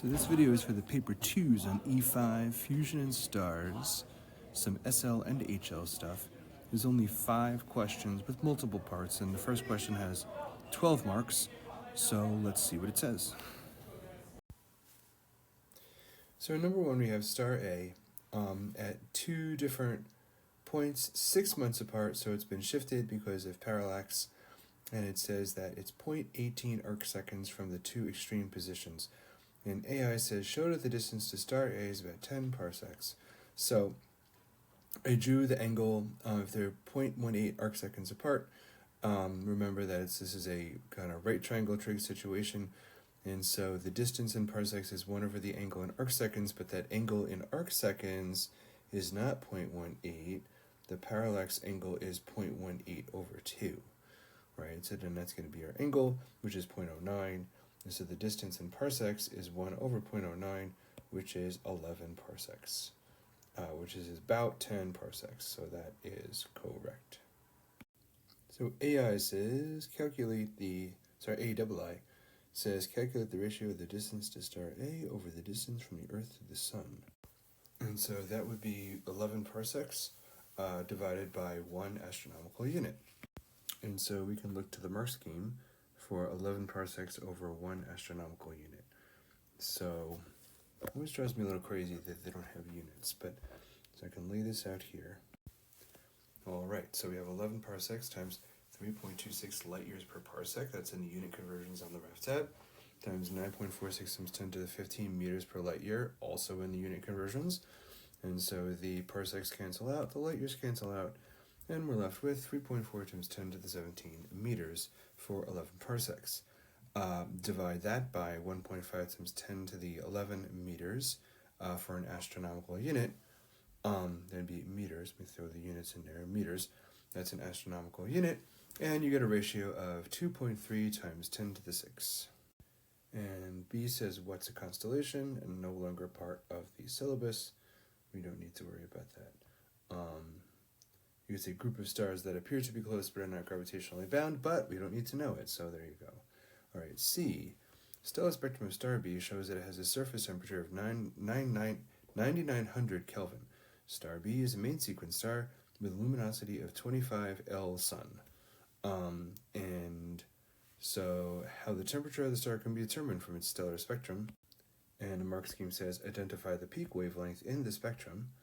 So this video is for the paper 2s on E5, fusion and stars, some SL and HL stuff. There's only 5 questions with multiple parts, and the first question has 12 marks, so let's see what it says. So in number 1 we have star A at 2 different points 6 months apart, so it's been shifted because of parallax, and it says that it's 0.18 arc seconds from the 2 extreme positions. And AI says, show that the distance to star A is about 10 parsecs. So I drew the angle. If they're 0.18 arc seconds apart, remember that this is a kind of right triangle trig situation. And so the distance in parsecs is 1 over the angle in arc seconds, but that angle in arc seconds is not 0.18. The parallax angle is 0.18 over 2. Right, so then that's going to be our angle, which is 0.09. And so the distance in parsecs is 1 over 0.09, which is 11 parsecs, which is about 10 parsecs, so that is correct. So AI says calculate the, AI says calculate the ratio of the distance to star A over the distance from the Earth to the Sun. And so that would be 11 parsecs divided by 1 astronomical unit. And so we can look to the mark scheme for 11 parsecs over 1 astronomical unit. So it always drives me a little crazy that they don't have units, but so I can lay this out here. All right, so we have 11 parsecs times 3.26 light years per parsec. That's in the unit conversions on the left tab. Times 9.46 times 10 to the 15 meters per light year, also in the unit conversions. And so the parsecs cancel out, the light years cancel out, and we're left with 3.4 times 10 to the 17 meters for 11 parsecs. Divide that by 1.5 times 10 to the 11 meters for an astronomical unit. That'd be meters. Let me throw the units in there. Meters. That's an astronomical unit. And you get a ratio of 2.3 times 10 to the 6. And B says, what's a constellation? And no longer part of the syllabus. We don't need to worry about that. It's a group of stars that appear to be close but are not gravitationally bound, but we don't need to know it, so there you go. All right, C. Stellar spectrum of star B shows that it has a surface temperature of 9900 Kelvin. Star B is a main sequence star with a luminosity of 25 L sun. And so how the temperature of the star can be determined from its stellar spectrum. And the mark scheme says identify the peak wavelength in the spectrum.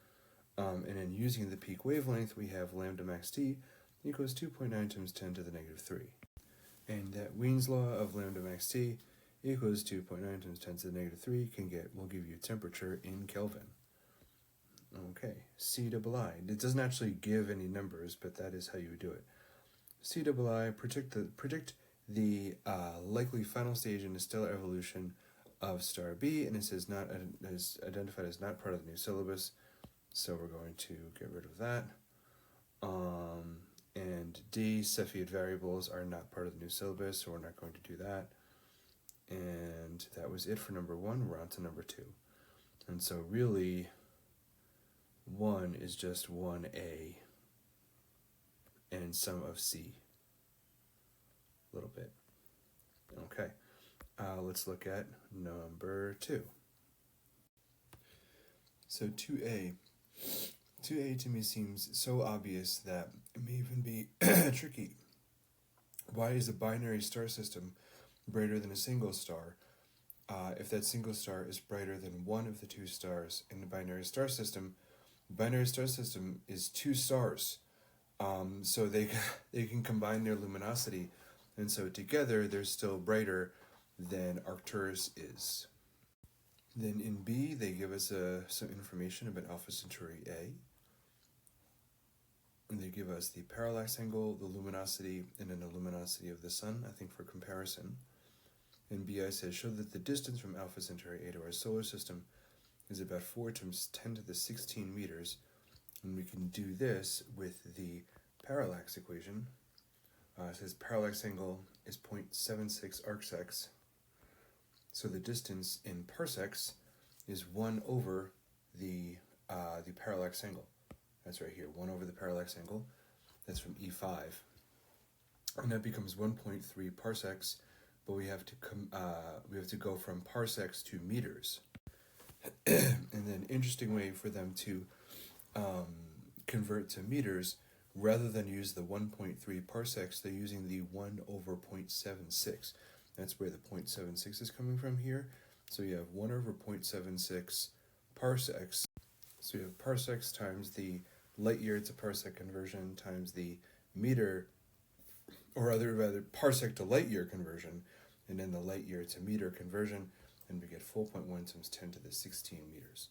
And then using the peak wavelength, we have lambda max T equals 2.9 times 10 to the negative 3. And that Wien's law of lambda max T equals 2.9 times 10 to the negative 3 will give you temperature in Kelvin. Okay, C double I. It doesn't actually give any numbers, but that is how you would do it. C double I, predict the likely final stage in the stellar evolution of star B, and it says not is identified as not part of the new syllabus. So we're going to get rid of that. And D, Cepheid variables are not part of the new syllabus, so we're not going to do that. And that was it for number 1. We're on to number 2. And so really, 1 is just 1A and sum of C. A little bit. Okay, let's look at number 2. So 2A. 2A to me seems so obvious that it may even be tricky. Why is a binary star system brighter than a single star if that single star is brighter than one of the 2 stars in the binary star system? Binary star system is 2 stars, so they can combine their luminosity, and so together they're still brighter than Arcturus is. Then in B, they give us some information about Alpha Centauri A. And they give us the parallax angle, the luminosity, and then the luminosity of the sun, I think for comparison. And BI says, show that the distance from Alpha Centauri A to our solar system is about 4 times 10 to the 16 meters. And we can do this with the parallax equation. It says parallax angle is 0.76 arcsecs. So the distance in parsecs is 1 over the parallax angle. That's right here, 1 over the parallax angle. That's from E5. And that becomes 1.3 parsecs but we have to go from parsecs to meters. And then interesting way for them to convert to meters, rather than use the 1.3 parsecs, they're using the 1 over 0.76. That's where the 0.76 is coming from here. So you have 1 over 0.76 parsecs. So you have parsecs times the light year to parsec conversion times the meter, or rather parsec to light year conversion, and then the light year to meter conversion, and we get 4.1 times 10 to the 16 meters.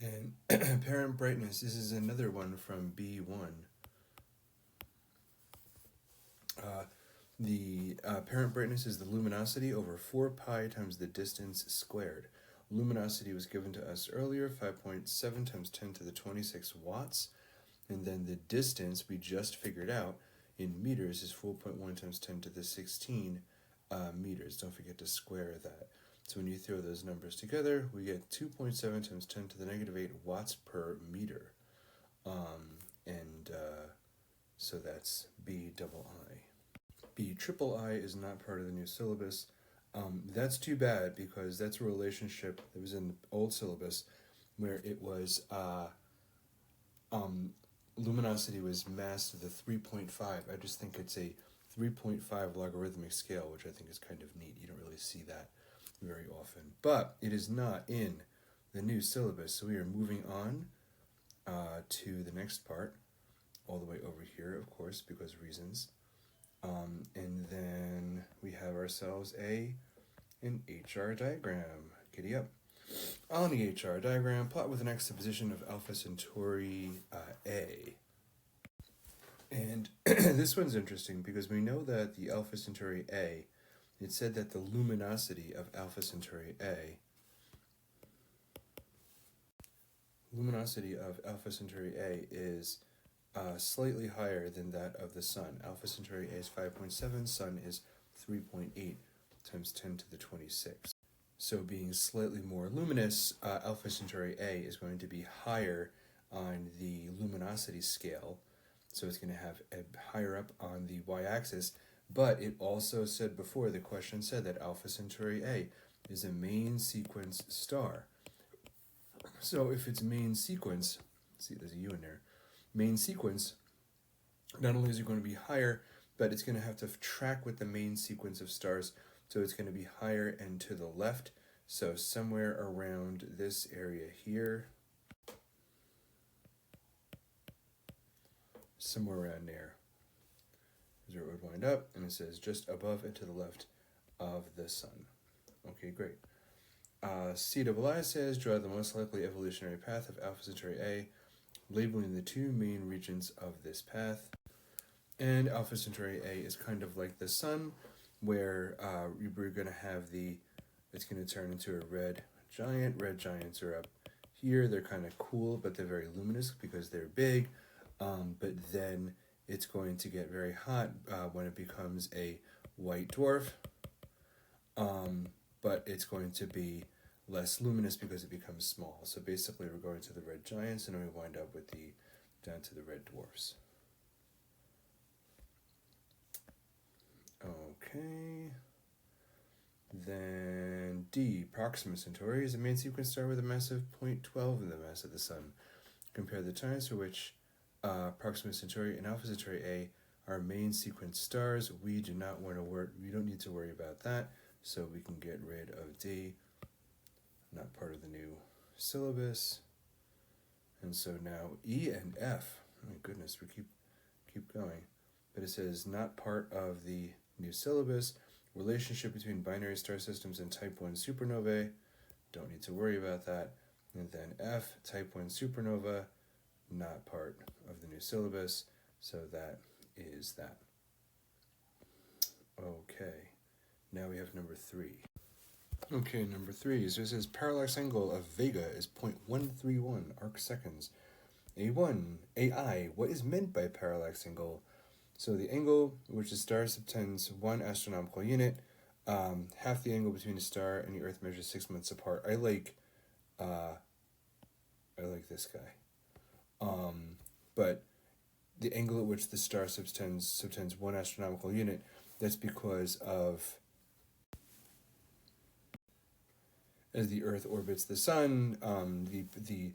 And apparent brightness, this is another one from B1. The apparent brightness is the luminosity over 4 pi times the distance squared. Luminosity was given to us earlier, 5.7 times 10 to the 26 watts. And then the distance we just figured out in meters is 4.1 times 10 to the 16 meters. Don't forget to square that. So when you throw those numbers together, we get 2.7 times 10 to the negative 8 watts per meter. So that's B double I. B triple I is not part of the new syllabus. That's too bad, because that's a relationship that was in the old syllabus where it was luminosity was mass to the 3.5. I just think it's a 3.5 logarithmic scale, which I think is kind of neat. You don't really see that very often. But it is not in the new syllabus, so we are moving on to the next part, all the way over here, of course, because reasons. And then we have ourselves an HR diagram. Giddy up. On the HR diagram, plot with an x-position of Alpha Centauri A. And this one's interesting because we know that the Alpha Centauri A, it said that the luminosity of Alpha Centauri A is slightly higher than that of the Sun. Alpha Centauri A is 5.7, Sun is 3.8 times 10 to the 26. So being slightly more luminous, Alpha Centauri A is going to be higher on the luminosity scale. So it's going to have a higher up on the y-axis. But it also said before, the question said that Alpha Centauri A is a main sequence star. So if it's main sequence, see there's a U in there, main sequence, not only is it going to be higher, but it's going to have to track with the main sequence of stars. So it's going to be higher and to the left. So somewhere around this area here, somewhere around there is where it would wind up. And it says just above and to the left of the Sun. Okay, great. CII says draw the most likely evolutionary path of Alpha Centauri A, labeling the two main regions of this path. And Alpha Centauri A is kind of like the Sun, where we're going to have it's going to turn into a red giant. Red giants are up here. They're kind of cool, but they're very luminous because they're big. But then it's going to get very hot when it becomes a white dwarf. But it's going to be less luminous because it becomes small. So basically we're going to the red giants, and then we wind up with down to the red dwarfs. Okay. Then D, Proxima Centauri is a main sequence star with a mass of 0.12 in the mass of the Sun. Compare the times for which Proxima Centauri and Alpha Centauri A are main sequence stars. We don't need to worry about that, so we can get rid of D, not part of the new syllabus. And so now E and F, oh my goodness, we keep going. But it says not part of the new syllabus. Relationship between binary star systems and type 1 supernovae, don't need to worry about that. And then F, type 1 supernova, not part of the new syllabus, so that is that. Okay, now we have number 3. Okay, number 3, so it says parallax angle of Vega is 0.131 arc seconds. AI, what is meant by parallax angle? So the angle which the star subtends 1 astronomical unit, half the angle between the star and the Earth measures 6 months apart. I like this guy. But the angle at which the star subtends 1 astronomical unit, That's because of, as the Earth orbits the sun, the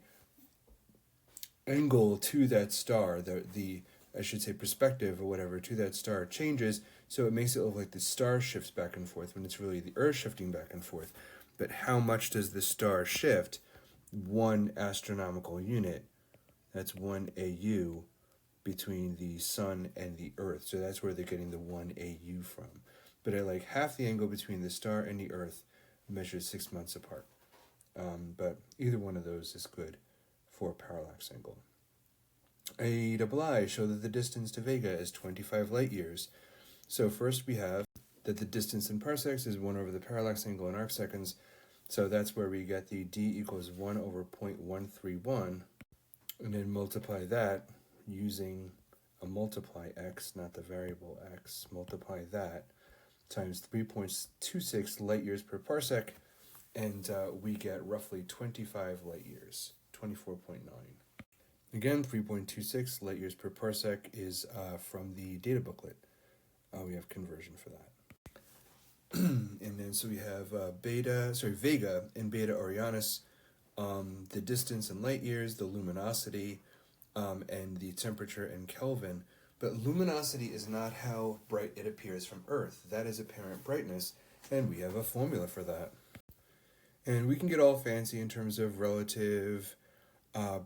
angle to that star, the I should say perspective or whatever to that star changes, so it makes it look like the star shifts back and forth when it's really the Earth shifting back and forth. But how much does the star shift? 1 astronomical unit. That's 1 AU between the sun and the Earth. So that's where they're getting the 1 AU from. But at like half the angle between the star and the Earth, measured 6 months apart. But either one of those is good for parallax angle. AEII show that the distance to Vega is 25 light years. So first we have that the distance in parsecs is 1 over the parallax angle in arc seconds. So that's where we get the d equals 1 over 0.131. And then multiply that using a multiply x, not the variable x. Multiply that times 3.26 light years per parsec. And we get roughly 25 light years, 24.9. Again, 3.26 light years per parsec is from the data booklet. We have conversion for that. And then so we have Vega and Beta Orionis, the distance in light years, the luminosity, and the temperature in Kelvin. But luminosity is not how bright it appears from Earth. That is apparent brightness, and we have a formula for that. And we can get all fancy in terms of relative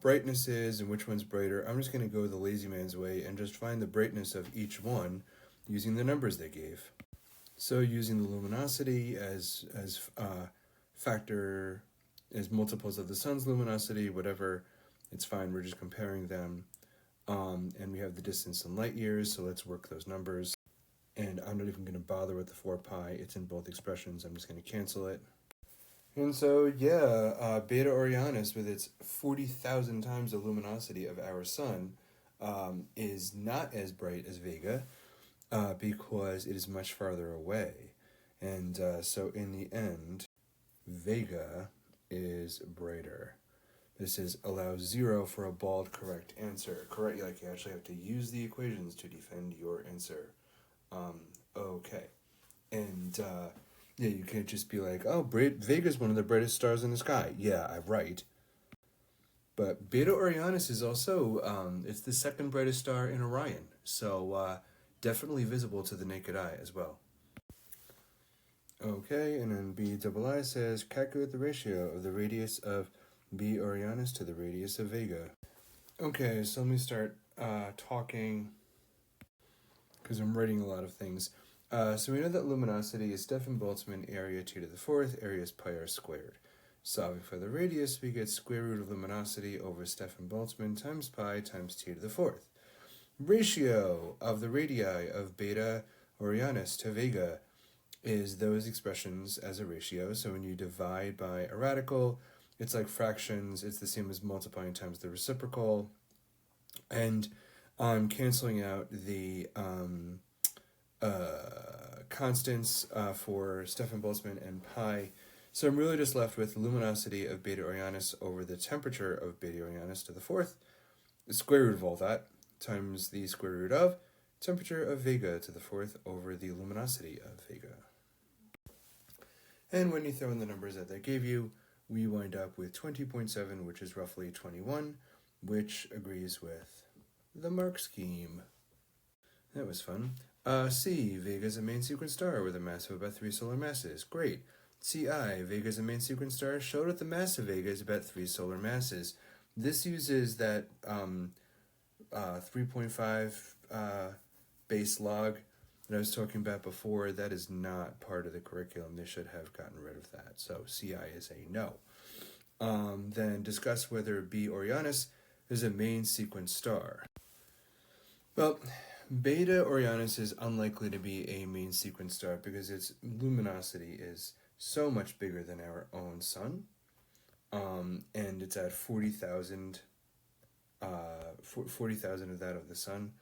brightnesses and which one's brighter. I'm just going to go the lazy man's way and just find the brightness of each one using the numbers they gave. So using the luminosity as factor, as multiples of the sun's luminosity, whatever, it's fine. We're just comparing them. And we have the distance in light years, so let's work those numbers. And I'm not even going to bother with the 4 pi. It's in both expressions. I'm just going to cancel it. And so, Beta Orionis, with its 40,000 times the luminosity of our sun, is not as bright as Vega because it is much farther away. And so in the end, Vega is brighter. This is allows 0 for a bald correct answer. Correct, like you actually have to use the equations to defend your answer. Okay. And you can't just be like, oh, Vega's one of the brightest stars in the sky. Yeah, I'm right. But Beta Orionis is also, it's the second brightest star in Orion. So definitely visible to the naked eye as well. Okay, and then BII says, calculate the ratio of the radius of B Orionis to the radius of Vega. Okay, so let me start talking, because I'm writing a lot of things. So we know that luminosity is Stefan-Boltzmann area 2 to the 4th, area is pi r squared. Solving for the radius, we get square root of luminosity over Stefan-Boltzmann times pi times 2 to the 4th. Ratio of the radii of Beta Orionis to Vega is those expressions as a ratio. So when you divide by a radical, it's like fractions. It's the same as multiplying times the reciprocal. And I'm canceling out the constants for Stefan-Boltzmann and pi. So I'm really just left with luminosity of Beta Orionis over the temperature of Beta Orionis to the 4th, the square root of all that, times the square root of temperature of Vega to the 4th over the luminosity of Vega. And when you throw in the numbers that gave you, we wind up with 20.7, which is roughly 21, which agrees with the mark scheme. That was fun. C, Vega is a main sequence star with a mass of about 3 solar masses. Great. Ci, Vega is a main sequence star, showed that the mass of Vega is about 3 solar masses. This uses that 3.5 base log that I was talking about before. That is not part of the curriculum. They should have gotten rid of that. So Ci is a no. Then discuss whether B Orionis is a main sequence star. Well, Beta Orionis is unlikely to be a main sequence star because its luminosity is so much bigger than our own sun, and it's at 40,000 of that of the sun.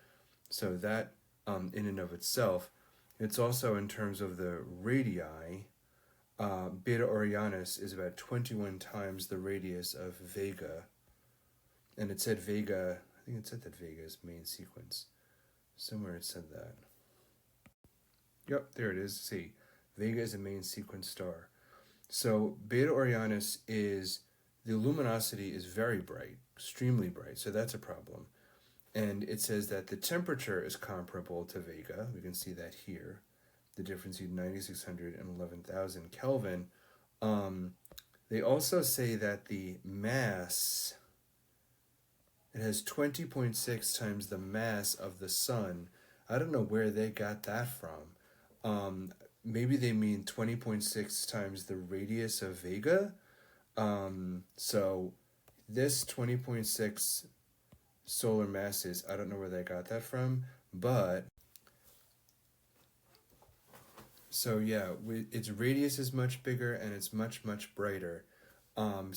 So that, in and of itself, it's also in terms of the radii, Beta Orionis is about 21 times the radius of Vega, and it said Vega, I think it said that Vega is main sequence. Somewhere it said that. Yep, there it is. See, Vega is a main sequence star. So Beta Orionis is, the luminosity is very bright, extremely bright, so that's a problem. And it says that the temperature is comparable to Vega. We can see that here. The difference between 9600 and 11,000 Kelvin. They also say that the mass, it has 20.6 times the mass of the sun. I don't know where they got that from. Maybe they mean 20.6 times the radius of Vega. So this 20.6 solar masses, I don't know where they got that from, but so yeah, its radius is much bigger and it's much, much brighter. And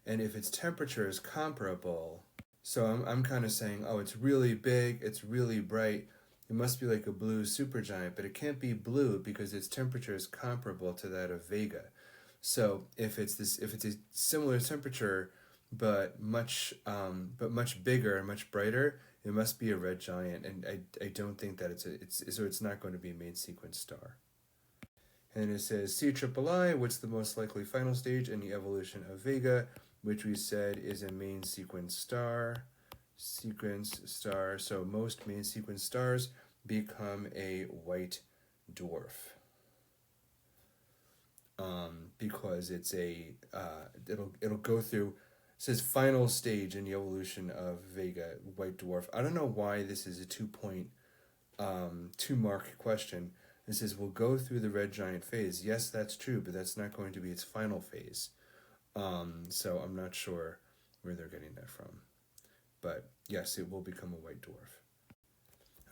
if its temperature is comparable, so I'm kind of saying, oh, it's really big, it's really bright, it must be like a blue supergiant, but it can't be blue because its temperature is comparable to that of Vega. So if it's a similar temperature, but much bigger and much brighter, it must be a red giant, and I don't think that it's not going to be a main sequence star. And it says CIII, what's the most likely final stage in the evolution of Vega, which we said is a main sequence star. So most main sequence stars become a white dwarf. Because it's it'll go through, it says final stage in the evolution of Vega, white dwarf. I don't know why this is a 2-mark question. It says we'll go through the red giant phase. Yes, that's true, but that's not going to be its final phase. So I'm not sure where they're getting that from. But yes, it will become a white dwarf.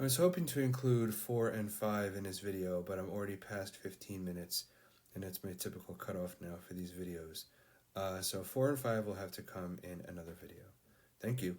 I was hoping to include 4 and 5 in this video, but I'm already past 15 minutes, and that's my typical cutoff now for these videos. So 4 and 5 will have to come in another video. Thank you.